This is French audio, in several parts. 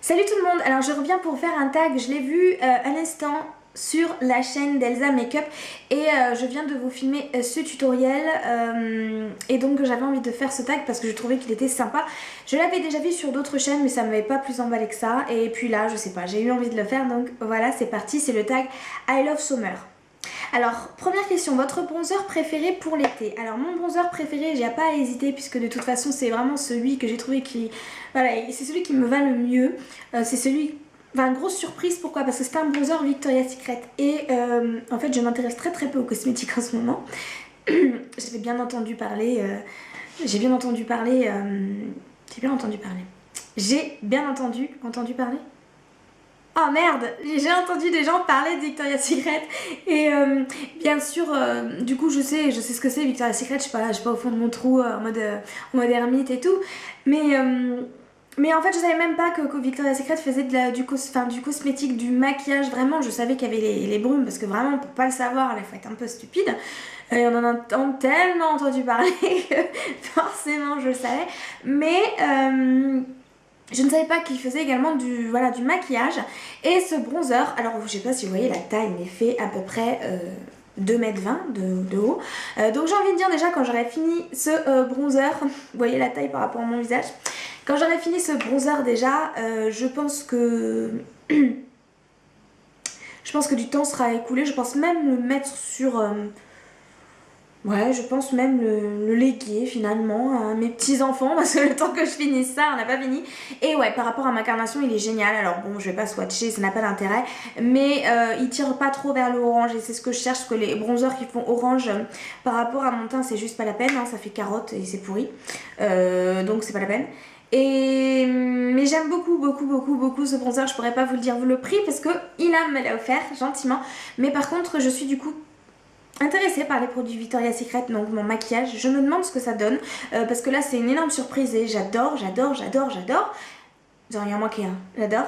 Salut tout le monde, alors je reviens pour faire un tag, je l'ai vu à l'instant sur la chaîne d'Elsa Makeup et je viens de vous filmer ce tutoriel et donc j'avais envie de faire ce tag parce que je trouvais qu'il était sympa. Je l'avais déjà vu sur d'autres chaînes mais ça m'avait pas plus emballé que ça et puis là je sais pas, j'ai eu envie de le faire donc voilà c'est parti, c'est le tag I Love Summer. Alors, première question, votre bronzer préféré pour l'été? Alors mon bronzer préféré, j'ai pas à hésiter puisque de toute façon c'est vraiment celui que j'ai trouvé qui... Voilà, c'est celui qui me va le mieux. C'est celui... Enfin, grosse surprise, pourquoi? Parce que c'est un bronzer Victoria's Secret. Et en fait, je m'intéresse très peu aux cosmétiques en ce moment. J'avais bien entendu parler... J'ai bien entendu parler... J'ai bien entendu parler. Oh merde, j'ai entendu des gens parler de Victoria's Secret et bien sûr du coup je sais ce que c'est Victoria's Secret, je suis pas au fond de mon trou en mode ermite et tout mais en fait je savais même pas que Victoria's Secret faisait du cosmétique, du maquillage, vraiment je savais qu'il y avait les brumes parce que vraiment pour pas le savoir il faut être un peu stupide et on en a tellement entendu parler que forcément je le savais mais je ne savais pas qu'il faisait également du maquillage. Et ce bronzer, alors je sais pas si vous voyez la taille, mais fait à peu près 2,20 m de haut. Donc j'ai envie de dire déjà quand j'aurai fini ce bronzer, vous voyez la taille par rapport à mon visage. Quand j'aurai fini ce bronzer déjà, je pense que du temps sera écoulé. Je pense même le mettre sur... ouais, je pense même le léguer finalement à mes petits-enfants parce que le temps que je finisse ça, on n'a pas fini. Et ouais, par rapport à ma carnation, il est génial. Alors bon, je vais pas swatcher, ça n'a pas d'intérêt. Mais il tire pas trop vers le orange et c'est ce que je cherche parce que les bronzers qui font orange par rapport à mon teint, c'est juste pas la peine. Hein, ça fait carotte et c'est pourri. Donc c'est pas la peine. Mais j'aime beaucoup ce bronzer. Je pourrais pas vous le dire le prix parce que Ilham me l'a offert gentiment. Mais par contre, je suis du coup... intéressée par les produits Victoria's Secret, donc mon maquillage, je me demande ce que ça donne parce que là c'est une énorme surprise et j'adore. Vous en manqué un, j'adore.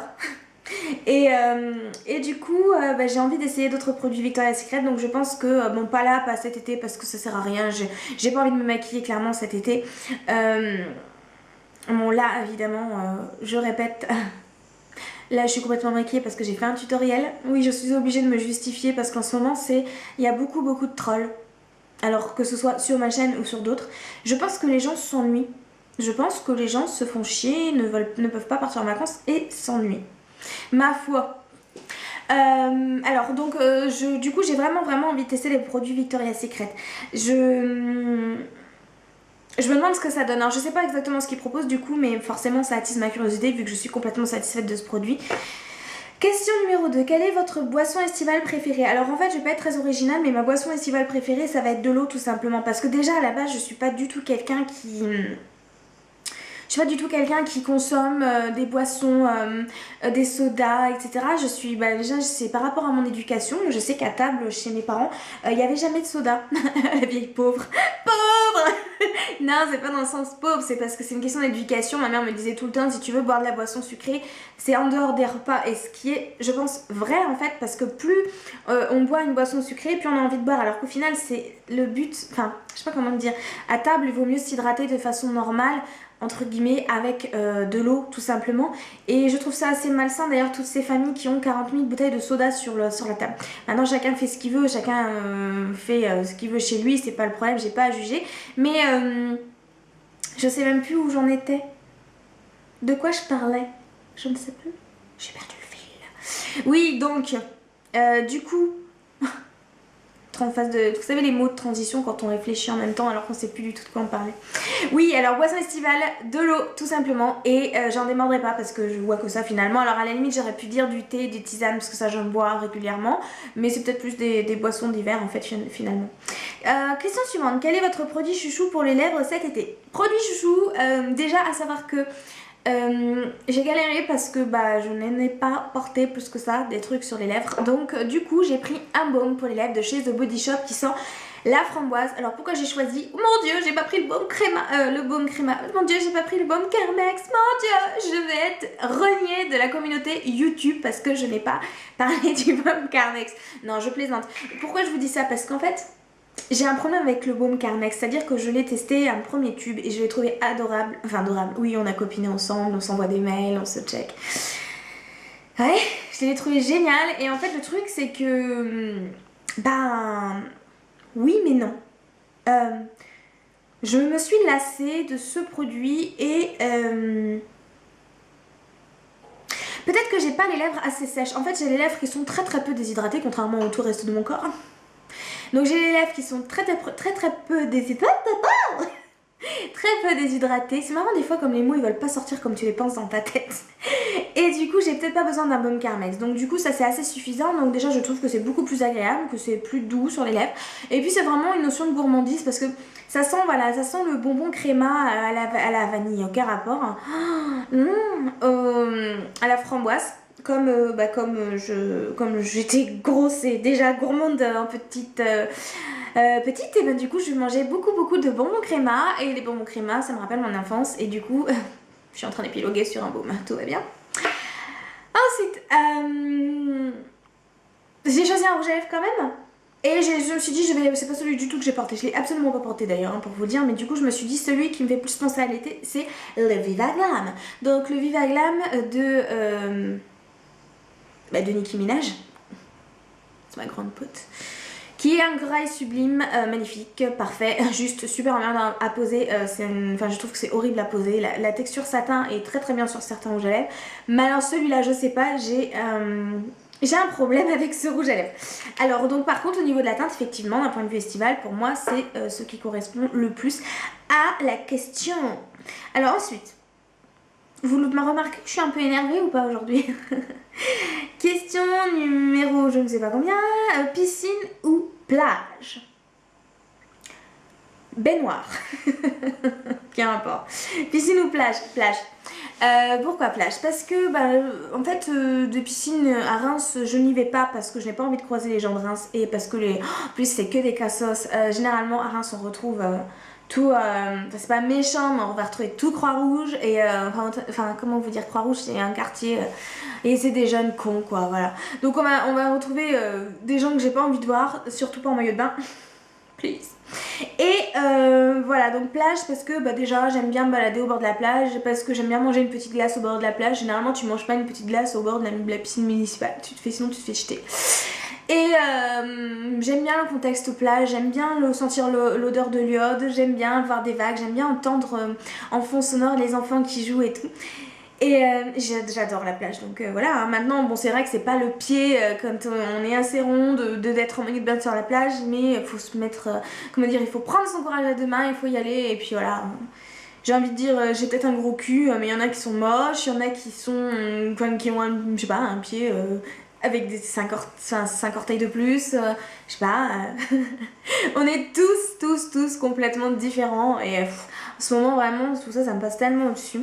Et du coup j'ai envie d'essayer d'autres produits Victoria's Secret, donc je pense que bon pas là, pas cet été parce que ça sert à rien, j'ai pas envie de me maquiller clairement cet été. Bon là évidemment je répète. Là je suis complètement maquillée parce que j'ai fait un tutoriel. Oui, je suis obligée de me justifier parce qu'en ce moment il y a beaucoup de trolls. Alors que ce soit sur ma chaîne ou sur d'autres. Je pense que les gens s'ennuient. Je pense que les gens se font chier, ne peuvent pas partir en vacances et s'ennuient. Ma foi. Alors donc du coup j'ai vraiment envie de tester les produits Victoria's Secret. Je me demande ce que ça donne. Alors je sais pas exactement ce qu'ils proposent du coup, mais forcément ça attise ma curiosité vu que je suis complètement satisfaite de ce produit. Question numéro 2, quelle est votre boisson estivale préférée? Alors en fait je vais pas être très originale, mais ma boisson estivale préférée ça va être de l'eau tout simplement. Parce que déjà à la base je suis pas du tout quelqu'un qui... Je suis pas du tout quelqu'un qui consomme des boissons, des sodas, etc. Je suis, déjà c'est par rapport à mon éducation. Je sais qu'à table chez mes parents, il n'y avait jamais de soda. La vieille pauvre. Pauvre. Non, c'est pas dans le sens pauvre, c'est parce que c'est une question d'éducation. Ma mère me disait tout le temps, si tu veux boire de la boisson sucrée, c'est en dehors des repas. Et ce qui est, je pense, vrai en fait, parce que plus on boit une boisson sucrée, plus on a envie de boire. Alors qu'au final, c'est le but, enfin, je sais pas comment dire, à table, il vaut mieux s'hydrater de façon normale, entre guillemets, avec de l'eau tout simplement. Et je trouve ça assez malsain d'ailleurs, toutes ces familles qui ont 40 000 bouteilles de soda sur la table. Maintenant chacun fait ce qu'il veut, chacun fait ce qu'il veut chez lui, c'est pas le problème, j'ai pas à juger. Mais je sais même plus où j'en étais, de quoi je parlais, je ne sais plus, j'ai perdu le fil. Oui donc du coup en phase de... Vous savez les mots de transition quand on réfléchit en même temps alors qu'on sait plus du tout de quoi on parlait. Oui, alors boisson estivale, de l'eau tout simplement et j'en démordrai pas parce que je bois que ça finalement. Alors à la limite j'aurais pu dire du thé, des tisanes parce que ça j'en bois régulièrement, mais c'est peut-être plus des boissons d'hiver en fait finalement. Question suivante, quel est votre produit chouchou pour les lèvres cet été? Produit chouchou, déjà à savoir que j'ai galéré parce que je n'en ai pas porté plus que ça des trucs sur les lèvres, donc du coup j'ai pris un baume pour les lèvres de chez The Body Shop qui sent la framboise. Alors pourquoi j'ai choisi, oh mon dieu j'ai pas pris le baume créma, mon dieu j'ai pas pris le baume Carmex, mon dieu je vais être reniée de la communauté YouTube parce que je n'ai pas parlé du baume Carmex. Non je plaisante. Pourquoi je vous dis ça? Parce qu'en fait j'ai un problème avec le baume Carmex, c'est-à-dire que je l'ai testé un premier tube et je l'ai trouvé adorable, enfin adorable, oui on a copiné ensemble, on s'envoie des mails, on se check. Ouais, je l'ai trouvé génial. Et en fait, le truc, c'est que... Ben... Oui, mais non. Euh, je me suis lassée de ce produit et... peut-être que j'ai pas les lèvres assez sèches. En fait, j'ai les lèvres qui sont très très peu déshydratées, contrairement au tout reste de mon corps. Donc j'ai les lèvres qui sont très peu déshydratées. Très peu déshydratées. C'est marrant des fois comme les mots ils veulent pas sortir comme tu les penses dans ta tête. Et du coup j'ai peut-être pas besoin d'un baume Carmex. Donc du coup ça c'est assez suffisant. Donc déjà je trouve que c'est beaucoup plus agréable, que c'est plus doux sur les lèvres. Et puis c'est vraiment une notion de gourmandise parce que ça sent, voilà, ça sent le bonbon créma à la vanille, aucun rapport. À la framboise. Comme j'étais grosse et déjà gourmande en petite, petite, et ben du coup je mangeais beaucoup de bonbons créma. Et les bonbons créma ça me rappelle mon enfance. Et du coup je suis en train d'épiloguer sur un baume, tout va bien. Ensuite, j'ai choisi un rouge à lèvres quand même. Et je me suis dit, c'est pas celui du tout que j'ai porté. Je l'ai absolument pas porté d'ailleurs, hein, pour vous dire. Mais du coup, je me suis dit, celui qui me fait plus penser à l'été, c'est le Viva Glam. Donc, le Viva Glam de Nicki Minaj. C'est ma grande pote. Qui est un graille sublime, magnifique, parfait, juste super bien à poser. Enfin, je trouve que c'est horrible à poser. La texture satin est très bien sur certains rouges à lèvres. Mais alors, celui-là, je sais pas, j'ai un problème avec ce rouge à lèvres. Alors donc par contre au niveau de la teinte, effectivement d'un point de vue estival, pour moi c'est ce qui correspond le plus à la question. Alors ensuite, vous me remarquez que je suis un peu énervée ou pas aujourd'hui? Question numéro je ne sais pas combien, piscine ou plage? Baignoire. Quel rapport? Piscine ou plage? Plage. Pourquoi plage? Parce que en fait de piscine à Reims je n'y vais pas parce que je n'ai pas envie de croiser les gens de Reims et parce que en plus c'est que des cassos. Généralement à Reims on retrouve tout, c'est pas méchant mais on va retrouver tout Croix-Rouge et enfin comment vous dire, Croix-Rouge c'est un quartier et c'est des jeunes cons quoi, voilà. Donc on va retrouver des gens que j'ai pas envie de voir, surtout pas en maillot de bain. Please. Et voilà, donc plage parce que déjà j'aime bien me balader au bord de la plage, parce que j'aime bien manger une petite glace au bord de la plage. Généralement tu manges pas une petite glace au bord de la piscine municipale, sinon tu te fais jeter. Et j'aime bien le contexte plage, j'aime bien sentir l'odeur de l'iode, j'aime bien voir des vagues, j'aime bien entendre en fond sonore les enfants qui jouent et tout. Et j'adore la plage, donc voilà, hein. Maintenant bon c'est vrai que c'est pas le pied quand on est assez rond d'être en maillot de bain sur la plage, mais il faut se mettre, comment dire, il faut prendre son courage à deux mains, il faut y aller, et puis voilà. J'ai envie de dire, j'ai peut-être un gros cul, mais il y en a qui sont moches, il y en a qui sont, qui ont je sais pas, un pied avec des 5 orteils de plus, je sais pas. On est tous complètement différents et en ce moment vraiment tout ça me passe tellement au-dessus.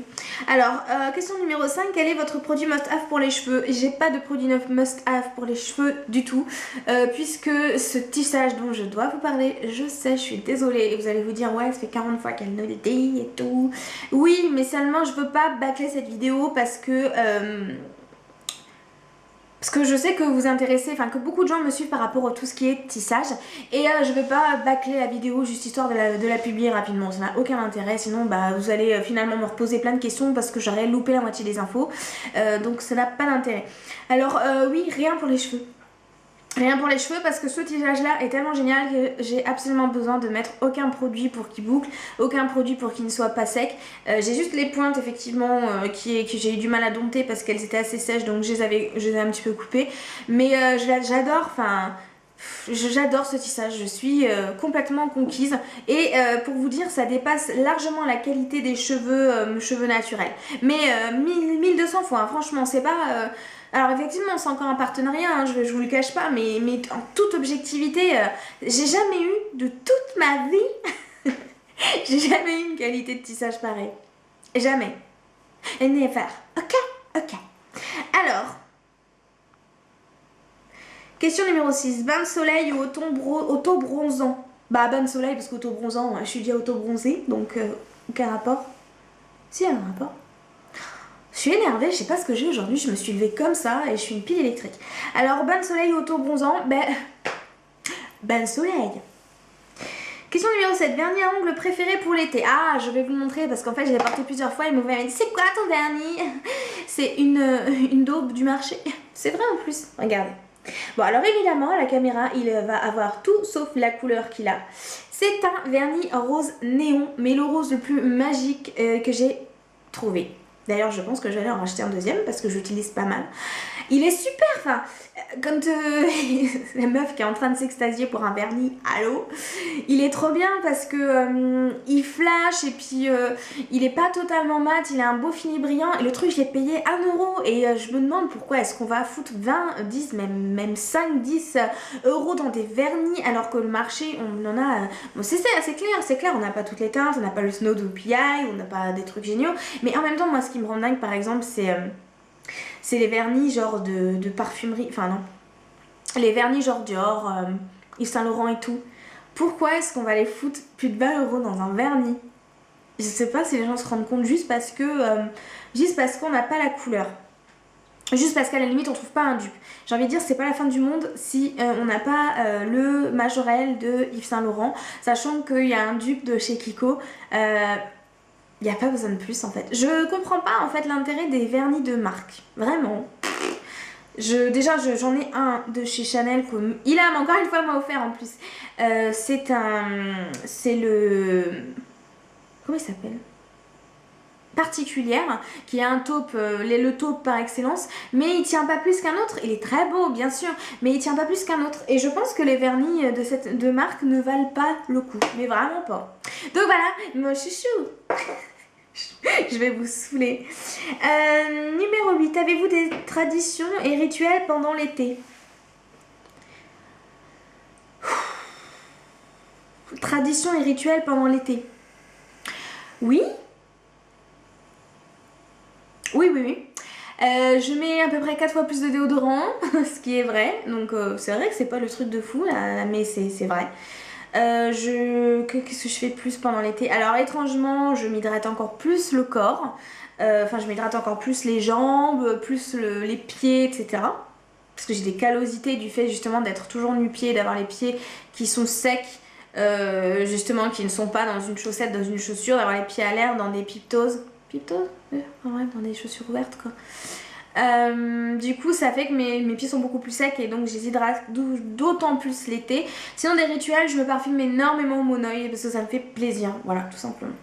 Alors, question numéro 5, quel est votre produit must-have pour les cheveux? J'ai pas de produit must-have pour les cheveux du tout, puisque ce tissage dont je dois vous parler, je sais, je suis désolée, et vous allez vous dire ouais ça fait 40 fois qu'elle nous le dit et tout. Oui, mais seulement je veux pas bâcler cette vidéo parce que je sais que vous intéressez, enfin que beaucoup de gens me suivent par rapport à tout ce qui est tissage. Et je vais pas bâcler la vidéo juste histoire de la publier rapidement. Ça n'a aucun intérêt, sinon vous allez finalement me reposer plein de questions parce que j'aurais loupé la moitié des infos. Donc ça n'a pas d'intérêt. Alors oui, rien pour les cheveux. Rien pour les cheveux parce que ce tissage là est tellement génial que j'ai absolument besoin de mettre aucun produit pour qu'il boucle, aucun produit pour qu'il ne soit pas sec. J'ai juste les pointes effectivement que j'ai eu du mal à dompter parce qu'elles étaient assez sèches, donc je les ai un petit peu coupées. Mais j'adore, enfin j'adore ce tissage, je suis complètement conquise. Et pour vous dire, ça dépasse largement la qualité des cheveux naturels. Mais 1200 fois, hein, franchement, c'est pas... Alors effectivement c'est encore un partenariat, hein, je vous le cache pas, mais en toute objectivité, j'ai jamais eu de toute ma vie, j'ai jamais eu une qualité de tissage pareille. Jamais. Never. Ok. Alors, question numéro 6, bain de soleil ou auto-bronzant? Bain de soleil parce qu'auto-bronzant, je suis déjà auto-bronzée, donc aucun rapport. Si, il y a un rapport. Je suis énervée, je sais pas ce que j'ai aujourd'hui, je me suis levée comme ça et je suis une pile électrique. Alors, bain de soleil auto-bronzant, bain de soleil. Question numéro 7, vernis à ongles préféré pour l'été. Ah, je vais vous le montrer parce qu'en fait je l'ai porté plusieurs fois et mon m'a dit c'est quoi ton vernis? C'est une daube du marché. C'est vrai en plus, regardez. Bon alors évidemment la caméra il va avoir tout sauf la couleur qu'il a. C'est un vernis rose néon, mais le rose le plus magique que j'ai trouvé. D'ailleurs je pense que je vais aller en racheter un deuxième parce que j'utilise pas mal. Il est super, enfin, quand la meuf qui est en train de s'extasier pour un vernis à l'eau, il est trop bien parce que il flash et puis il est pas totalement mat, il a un beau fini brillant et le truc je l'ai payé 1 € et je me demande pourquoi est-ce qu'on va foutre 20, 10, même 5, 10 euros dans des vernis alors que le marché on en a, bon c'est clair, on n'a pas toutes les teintes, on n'a pas le Snow de PI, on n'a pas des trucs géniaux, mais en même temps moi ce qui me rend dingue par exemple c'est les vernis genre de parfumerie, enfin non, les vernis genre Dior, Yves Saint Laurent et tout. Pourquoi est-ce qu'on va les foutre plus de 20 € dans un vernis? Je sais pas si les gens se rendent compte juste parce qu'on n'a pas la couleur. Juste parce qu'à la limite on trouve pas un dupe. J'ai envie de dire c'est pas la fin du monde si on n'a pas le Majorel de Yves Saint Laurent, sachant qu'il y a un dupe de chez Kiko. Il n'y a pas besoin de plus en fait. Je comprends pas en fait l'intérêt des vernis de marque. Vraiment. Déjà j'en ai un de chez Chanel. Il a encore une fois m'a offert en plus. C'est le... Comment il s'appelle? Particulière, qui a un taupe, le taupe par excellence, mais il tient pas plus qu'un autre. Il est très beau bien sûr, mais il tient pas plus qu'un autre. Et je pense que les vernis de marque ne valent pas le coup, mais vraiment pas. Donc voilà, mon chouchou. Je vais vous saouler. Numéro 8, avez-vous des traditions et rituels pendant l'été? Traditions et rituels pendant l'été. Oui. Oui. Je mets à peu près 4 fois plus de déodorant, ce qui est vrai. Donc c'est vrai que c'est pas le truc de fou, là, mais c'est vrai. Qu'est-ce que je fais plus pendant l'été? Alors étrangement, je m'hydrate encore plus le corps. Enfin, je m'hydrate encore plus les jambes, plus les pieds, etc. Parce que j'ai des callosités du fait justement d'être toujours nu-pied, d'avoir les pieds qui sont secs, justement qui ne sont pas dans une chaussette, dans une chaussure, d'avoir les pieds à l'air dans des piptoses. Piptoses? Ouais, dans des chaussures ouvertes quoi. Du coup ça fait que mes pieds sont beaucoup plus secs et donc je les hydrate d'autant plus l'été. Sinon des rituels, je me parfume énormément mon oeil parce que ça me fait plaisir, voilà tout simplement.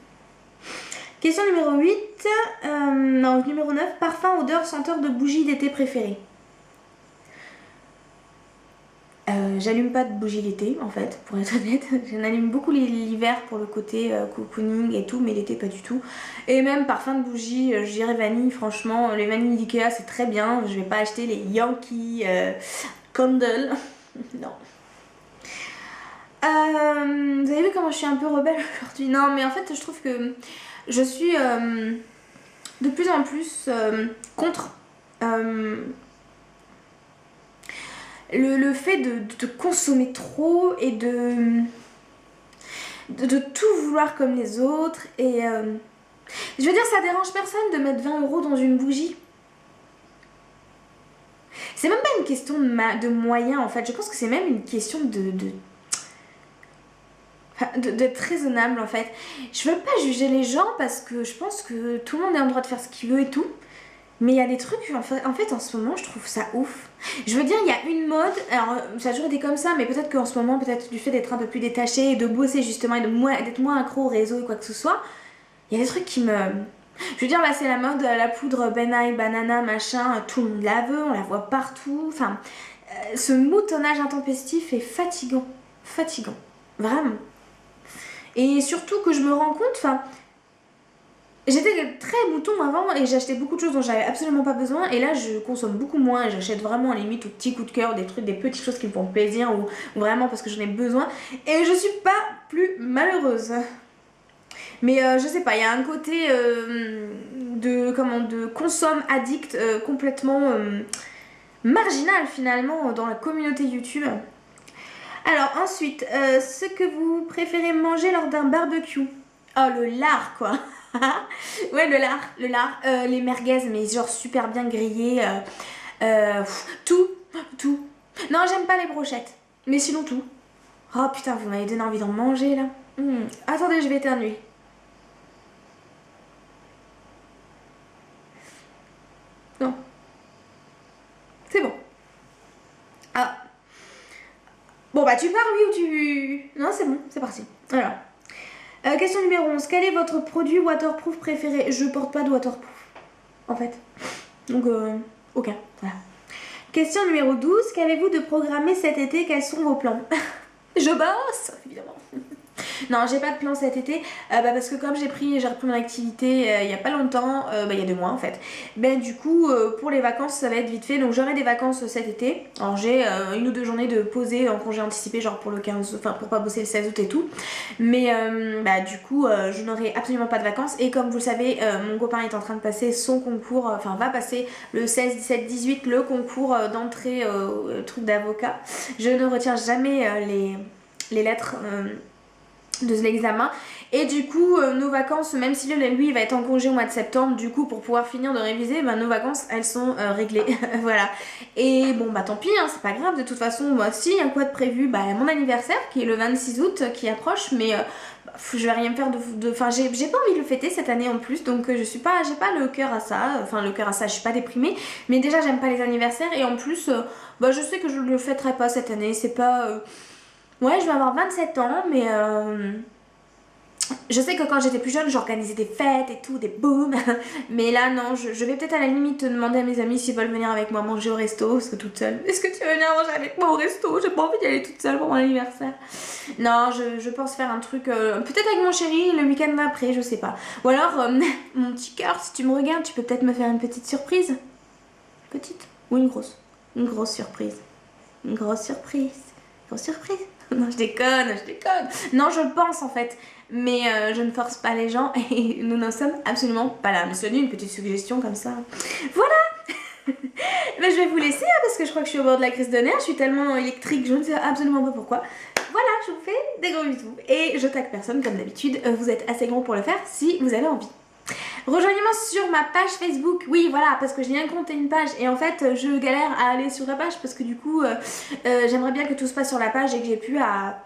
Question numéro 8, non numéro 9, parfum, odeur, senteur de bougie d'été préférée. J'allume pas de bougie l'été en fait, pour être honnête. J'en allume beaucoup l'hiver pour le côté cocooning et tout, mais l'été pas du tout. Et même parfum de bougie, je dirais vanille, franchement, les vanilles d'Ikea c'est très bien. Je vais pas acheter les Yankee Candle. Non. Vous avez vu comment je suis un peu rebelle aujourd'hui? Non, mais en fait, je trouve que je suis de plus en plus contre le fait de consommer trop et de tout vouloir comme les autres. Et je veux dire, ça dérange personne de mettre 20 € dans une bougie. C'est même pas une question de moyens en fait. Je pense que c'est même une question d'être raisonnable en fait. Je veux pas juger les gens parce que je pense que tout le monde est en droit de faire ce qu'il veut et tout. Mais il y a des trucs, en fait en ce moment je trouve ça ouf. Je veux dire, il y a une mode, alors ça a toujours été comme ça, mais peut-être qu'en ce moment, peut-être du fait d'être un peu plus détaché et de bosser justement et d'être moins accro au réseau et quoi que ce soit, il y a des trucs qui me... Je veux dire, là c'est la mode, la poudre Benai, banana, machin, tout le monde la veut, on la voit partout. Enfin, ce moutonnage intempestif est fatigant. Fatigant. Vraiment. Et surtout que je me rends compte, enfin... J'étais très mouton avant et j'achetais beaucoup de choses dont j'avais absolument pas besoin et là je consomme beaucoup moins et j'achète vraiment à la limite au petit coup de cœur des trucs, des petites choses qui me font plaisir ou vraiment parce que j'en ai besoin et je suis pas plus malheureuse. Mais je sais pas, il y a un côté de consomme addict complètement marginal finalement dans la communauté YouTube. Alors ensuite, ce que vous préférez manger lors d'un barbecue? Oh le lard quoi. Ouais le lard, les merguez mais genre super bien grillés, tout. Non j'aime pas les brochettes, mais sinon tout. Oh putain vous m'avez donné envie d'en manger là. Attendez, je vais éternuer. Non. C'est bon. Ah. Bon bah tu pars oui ou tu... Non c'est bon, c'est parti. Alors. Question numéro 11. Quel est votre produit waterproof préféré? Je porte pas de waterproof. En fait. Donc aucun. Voilà. Question numéro 12. Qu'avez-vous de programmé cet été? Quels sont vos plans? Je bosse, évidemment. Non, j'ai pas de plan cet été parce que comme j'ai repris mon activité il y a pas longtemps, il y a 2 mois en fait. Ben du coup pour les vacances ça va être vite fait, donc j'aurai des vacances cet été. Alors j'ai 1 ou 2 journées de poser en congé anticipé genre pour le 15, enfin pour pas bosser le 16 août et tout. Mais du coup je n'aurai absolument pas de vacances et comme vous le savez mon copain est en train de passer son concours, enfin va passer le 16, 17, 18 le concours d'entrée au truc d'avocat. Je ne retiens jamais les lettres de l'examen et du coup nos vacances, même si lui il va être en congé au mois de septembre, du coup pour pouvoir finir de réviser, nos vacances elles sont réglées. Voilà, et bon bah tant pis hein, c'est pas grave, de toute façon moi si il y a quoi de prévu, mon anniversaire qui est le 26 août qui approche, mais je vais rien faire enfin j'ai pas envie de le fêter cette année en plus, donc j'ai pas le cœur à ça, je suis pas déprimée, mais déjà j'aime pas les anniversaires et en plus je sais que je le fêterai pas cette année, c'est pas... Ouais, je vais avoir 27 ans, mais je sais que quand j'étais plus jeune, j'organisais des fêtes et tout, des booms. Mais là, non, je vais peut-être à la limite demander à mes amis s'ils veulent venir avec moi manger au resto, parce que toute seule. Est-ce que tu veux venir manger avec moi au resto? J'ai pas envie d'y aller toute seule pour mon anniversaire. Non, je pense faire un truc, peut-être avec mon chéri le week-end d'après, je sais pas. Ou alors, mon petit cœur, si tu me regardes, tu peux peut-être me faire une petite surprise. Petite ou une grosse? Une grosse surprise. Une grosse surprise. Grosse surprise. Non, je déconne. Non, je le pense en fait, mais je ne force pas les gens et nous n'en sommes absolument pas là. Mais c'est une petite suggestion comme ça. Voilà. Je vais vous laisser parce que je crois que je suis au bord de la crise de nerfs. Je suis tellement électrique, je ne sais absolument pas pourquoi. Voilà, je vous fais des gros bisous et je tague personne comme d'habitude. Vous êtes assez gros pour le faire si vous avez envie. Rejoignez-moi sur ma page Facebook, oui voilà, parce que j'ai un compte et une page et en fait je galère à aller sur la page parce que du coup j'aimerais bien que tout se passe sur la page et que j'ai pu à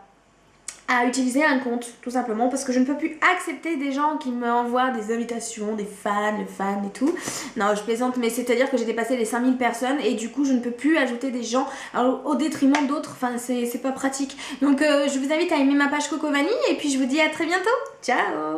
utiliser un compte tout simplement parce que je ne peux plus accepter des gens qui me envoient des invitations, des fans et tout. Non je plaisante, mais c'est à dire que j'ai dépassé les 5000 personnes et du coup je ne peux plus ajouter des gens au détriment d'autres, enfin c'est pas pratique. Donc je vous invite à aimer ma page Coco Vanille et puis je vous dis à très bientôt, ciao.